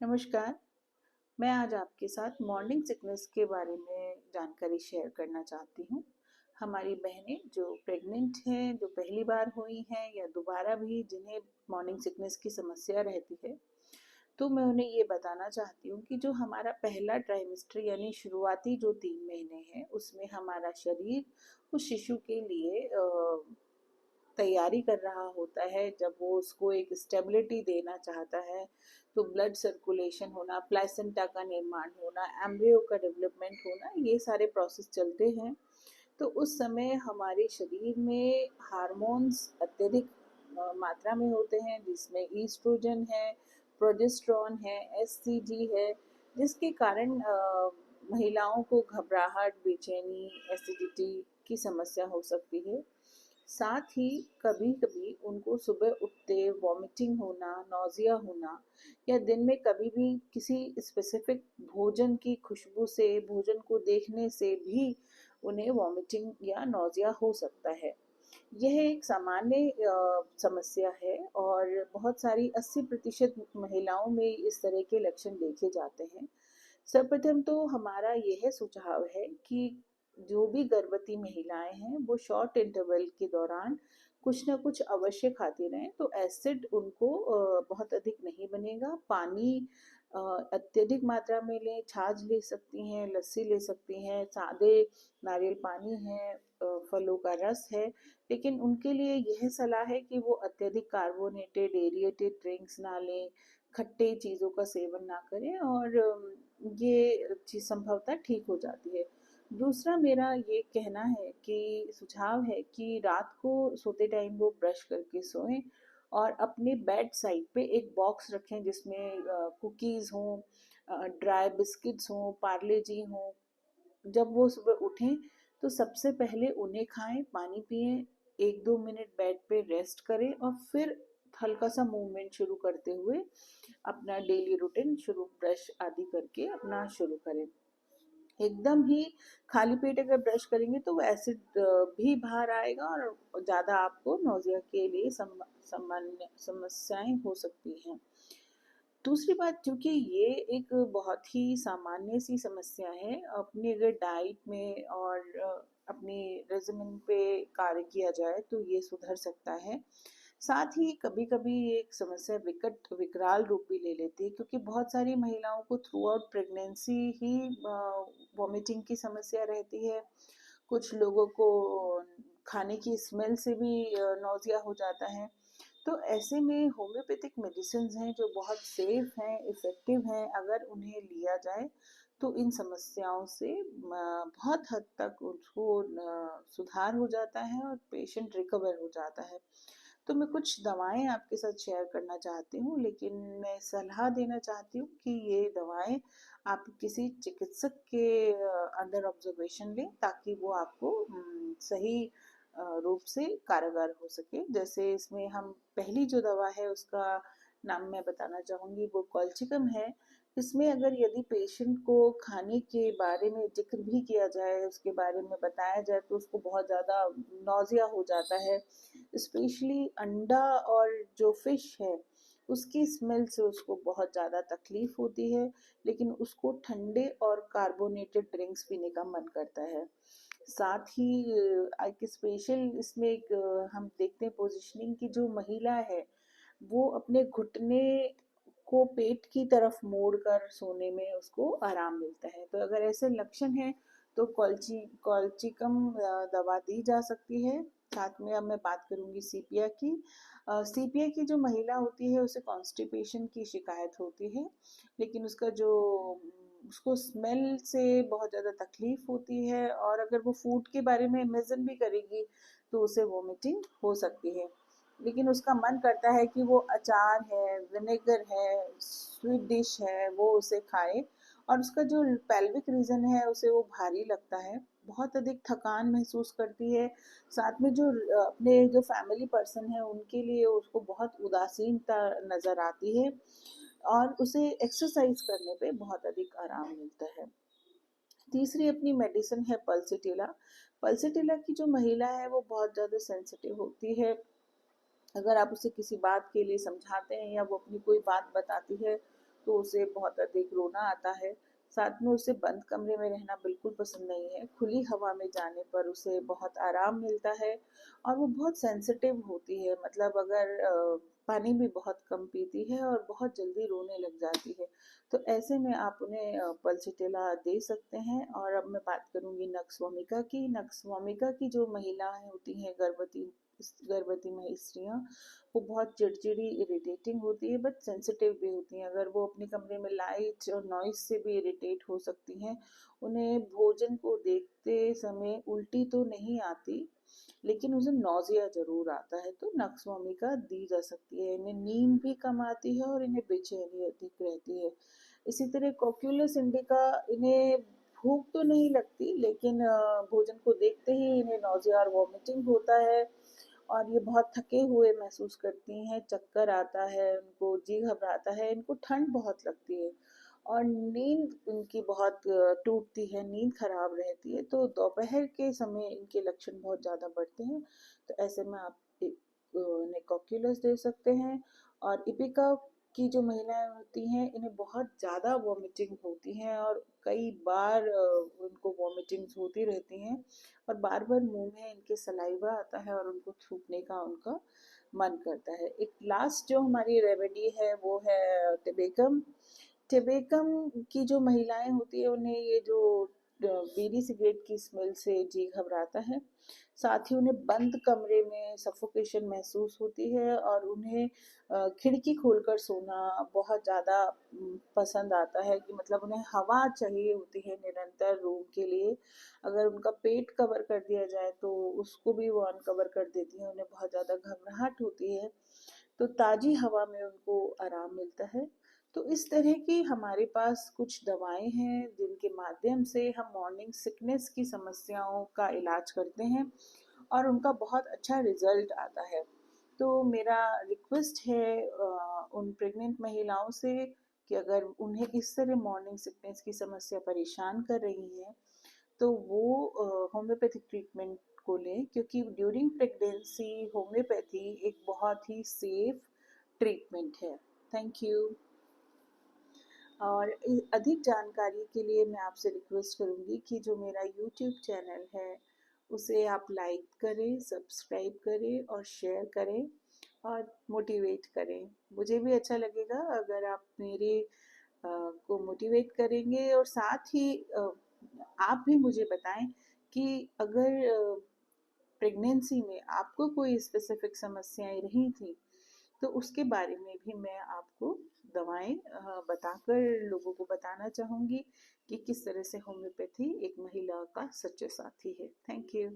नमस्कार। मैं आज आपके साथ मॉर्निंग सिकनेस के बारे में जानकारी शेयर करना चाहती हूँ। हमारी बहनें जो प्रेग्नेंट हैं, जो पहली बार हुई हैं या दोबारा भी जिन्हें मॉर्निंग सिकनेस की समस्या रहती है, तो मैं उन्हें ये बताना चाहती हूँ कि जो हमारा पहला ट्राइमेस्टर यानी शुरुआती जो 3 महीने हैं, उसमें हमारा शरीर उस शिशु के लिए तैयारी कर रहा होता है। जब वो उसको एक स्टेबिलिटी देना चाहता है, तो ब्लड सर्कुलेशन होना, प्लेसेंटा का निर्माण होना, एम्ब्रियो का डेवलपमेंट होना, ये सारे प्रोसेस चलते हैं। तो उस समय हमारे शरीर में हार्मोन्स अत्यधिक मात्रा में होते हैं, जिसमें ईस्ट्रोजन है, प्रोजेस्टेरॉन है, एससीजी है, जिसके कारण महिलाओं को घबराहट, बेचैनी, एसिडिटी की समस्या हो सकती है। साथ ही कभी-कभी उनको सुबह उठते वॉमिटिंग होना, नौजिया होना, या दिन में कभी भी किसी स्पेसिफिक भोजन की खुशबू से, भोजन को देखने से भी उन्हें वॉमिटिंग या नौजिया हो सकता है। यह एक सामान्य समस्या है और बहुत सारी 80% महिलाओं में इस तरह के लक्षण देखे जाते हैं। सर्वप्रथम तो हमारा यह सुझाव है कि जो भी गर्भवती महिलाएं हैं वो शॉर्ट इंटरवल के दौरान कुछ ना कुछ अवश्य खाती रहें। तो एसिड उनको बहुत अधिक नहीं बनेगा। पानी अत्यधिक मात्रा में लें, छाछ ले सकती हैं, लस्सी ले सकती हैं, सादे नारियल पानी है, फलों का रस है। लेकिन उनके लिए यह सलाह है कि वो अत्यधिक कार्बोनेटेड एरिएटेड ड्रिंक्स ना लें, खट्टे चीज़ों का सेवन ना करें, और ये चीज़ संभवतः ठीक हो जाती है। दूसरा मेरा ये कहना है कि सुझाव है कि रात को सोते टाइम वो ब्रश करके सोएं और अपने बेड साइड पे एक बॉक्स रखें जिसमें कुकीज़ हों, ड्राई बिस्किट्स हों, पार्ले जी हों। जब वो सुबह उठें तो सबसे पहले उन्हें खाएं, पानी पिएं, 1-2 मिनट बेड पे रेस्ट करें और फिर हल्का सा मूवमेंट शुरू करते हुए अपना डेली रूटीन शुरू, ब्रश आदि करके अपना शुरू करें। एकदम ही खाली पेट अगर ब्रश करेंगे तो वो एसिड भी बाहर आएगा और ज़्यादा आपको नौजिया के लिए सामान्य समस्याएं हो सकती हैं। दूसरी बात, क्योंकि ये एक बहुत ही सामान्य सी समस्या है, अपनी अगर डाइट में और अपनी रेजिमेंट पे कार्य किया जाए तो ये सुधर सकता है। साथ ही कभी कभी एक समस्या विकट विकराल रूप भी ले लेती है, क्योंकि बहुत सारी महिलाओं को थ्रू आउट प्रेगनेंसी ही वॉमिटिंग की समस्या रहती है। कुछ लोगों को खाने की स्मेल से भी नौजिया हो जाता है। तो ऐसे में होम्योपैथिक मेडिसिन हैं जो बहुत सेफ हैं, इफ़ेक्टिव हैं। अगर उन्हें लिया जाए तो इन समस्याओं से बहुत हद तक उसको सुधार हो जाता है और पेशेंट रिकवर हो जाता है। तो मैं कुछ दवाएं आपके साथ शेयर करना चाहती हूँ, लेकिन मैं सलाह देना चाहती हूँ कि ये दवाएं आप किसी चिकित्सक के अंडर ऑब्जर्वेशन लें, ताकि वो आपको सही रूप से कारगर हो सके। जैसे इसमें हम पहली जो दवा है उसका नाम मैं बताना चाहूँगी, वो कॉल्चिकम है। इसमें अगर यदि पेशेंट को खाने के बारे में जिक्र भी किया जाए, उसके बारे में बताया जाए, तो उसको बहुत ज़्यादा नौजिया हो जाता है। स्पेशली अंडा और जो फिश है उसकी स्मेल से उसको बहुत ज़्यादा तकलीफ होती है, लेकिन उसको ठंडे और कार्बोनेटेड ड्रिंक्स पीने का मन करता है। साथ ही एक स्पेशल इसमें एक हम देखते हैं पोजीशनिंग की, जो महिला है वो अपने घुटने को पेट की तरफ मोड़ कर सोने में उसको आराम मिलता है। तो अगर ऐसे लक्षण हैं तो कॉल्चिकम दवा दी जा सकती है। साथ में अब मैं बात करूंगी सीपिया की। सीपिया की जो महिला होती है उसे कॉन्स्टिपेशन की शिकायत होती है, लेकिन उसका जो उसको स्मेल से बहुत ज़्यादा तकलीफ होती है, और अगर वो फूड के बारे में इमेजिन भी करेगी तो उसे वोमिटिंग हो सकती है। लेकिन उसका मन करता है कि वो अचार है, विनेगर है, स्वीट डिश है, वो उसे खाए। और उसका जो पेल्विक रीजन है उसे वो भारी लगता है, बहुत अधिक थकान महसूस करती है। साथ में जो अपने जो फैमिली पर्सन है उनके लिए उसको बहुत उदासीनता नज़र आती है, और उसे एक्सरसाइज करने पे बहुत अधिक आराम मिलता है। तीसरी अपनी मेडिसिन है पल्सिटिला। पल्सिटिला की जो महिला है वो बहुत ज़्यादा सेंसिटिव होती है। अगर आप उसे किसी बात के लिए समझाते हैं या वो अपनी कोई बात बताती है तो उसे बहुत अधिक रोना आता है। साथ में उसे बंद कमरे में रहना बिल्कुल पसंद नहीं है। खुली हवा में जाने पर उसे बहुत आराम मिलता है और वो बहुत सेंसिटिव होती है, मतलब अगर पानी भी बहुत कम पीती है और बहुत जल्दी रोने लग जाती है। तो ऐसे में आप उन्हें पल्सिटिला दे सकते हैं। और अब मैं बात करूंगी नक्स वोमिका की। नक्स वोमिका की जो महिलाएं होती हैं, गर्भवती स्त्रियां, वो बहुत चिड़चिड़ी, इरिटेटिंग होती है, बट सेंसिटिव भी होती हैं। अगर वो अपने कमरे में लाइट और नॉइस से भी इरिटेट हो सकती हैं। उन्हें भोजन को देखते समय उल्टी तो नहीं आती, लेकिन उसे नौजिया जरूर आता है, तो नक्स वोमिका दी जा सकती है। इन्हें नींद भी कम आती है और इन्हें बेचैनी अधिक रहती है। इसी तरह कोक्यूलस इंडिका, इन्हें भूख तो नहीं लगती, लेकिन भोजन को देखते ही इन्हें नौजिया और वॉमिटिंग होता है और ये बहुत थके हुए महसूस करती हैं, चक्कर आता है उनको, जी घबराता है, इनको ठंड बहुत लगती है और नींद इनकी बहुत टूटती है, नींद खराब रहती है। तो दोपहर के समय इनके लक्षण बहुत ज़्यादा बढ़ते हैं। तो ऐसे में आप नेकोक्यूलस दे सकते हैं। और इपिका की जो महिलाएं होती हैं, इन्हें बहुत ज़्यादा वॉमिटिंग होती हैं और कई बार उनको वॉमिटिंग्स होती रहती हैं और बार बार मुंह में इनके सलाइवा आता है और उनको थूकने का उनका मन करता है। एक लास्ट जो हमारी रेमेडी है वो है टिबेकम। टिबेकम की जो महिलाएं होती है, उन्हें ये जो बीड़ी सिगरेट की स्मेल से जी घबराता है। साथ ही उन्हें बंद कमरे में सफोकेशन महसूस होती है और उन्हें खिड़की खोलकर सोना बहुत ज़्यादा पसंद आता है, कि मतलब उन्हें हवा चाहिए होती है निरंतर रूम के लिए। अगर उनका पेट कवर कर दिया जाए तो उसको भी वो अनकवर कर देती हैं। उन्हें बहुत ज़्यादा घबराहट होती है, तो ताज़ी हवा में उनको आराम मिलता है। तो इस तरह की हमारे पास कुछ दवाएं हैं जिनके माध्यम से हम मॉर्निंग सिकनेस की समस्याओं का इलाज करते हैं और उनका बहुत अच्छा रिजल्ट आता है। तो मेरा रिक्वेस्ट है उन प्रेग्नेंट महिलाओं से कि अगर उन्हें इस तरह मॉर्निंग सिकनेस की समस्या परेशान कर रही है, तो वो होम्योपैथिक ट्रीटमेंट को लें, क्योंकि ड्यूरिंग प्रेगनेंसी होम्योपैथी एक बहुत ही सेफ ट्रीटमेंट है। Thank you. और अधिक जानकारी के लिए मैं आपसे रिक्वेस्ट करूंगी कि जो मेरा यूट्यूब चैनल है उसे आप लाइक करें, सब्सक्राइब करें और शेयर करें और मोटिवेट करें। मुझे भी अच्छा लगेगा अगर आप मेरे को मोटिवेट करेंगे और साथ ही आप भी मुझे बताएं कि अगर प्रेगनेंसी में आपको कोई स्पेसिफिक समस्याएं रही थी, तो उसके बारे में भी मैं आपको दवाएं बताकर लोगों को बताना चाहूँगी कि किस तरह से होम्योपैथी एक महिला का सच्चा साथी है। Thank you.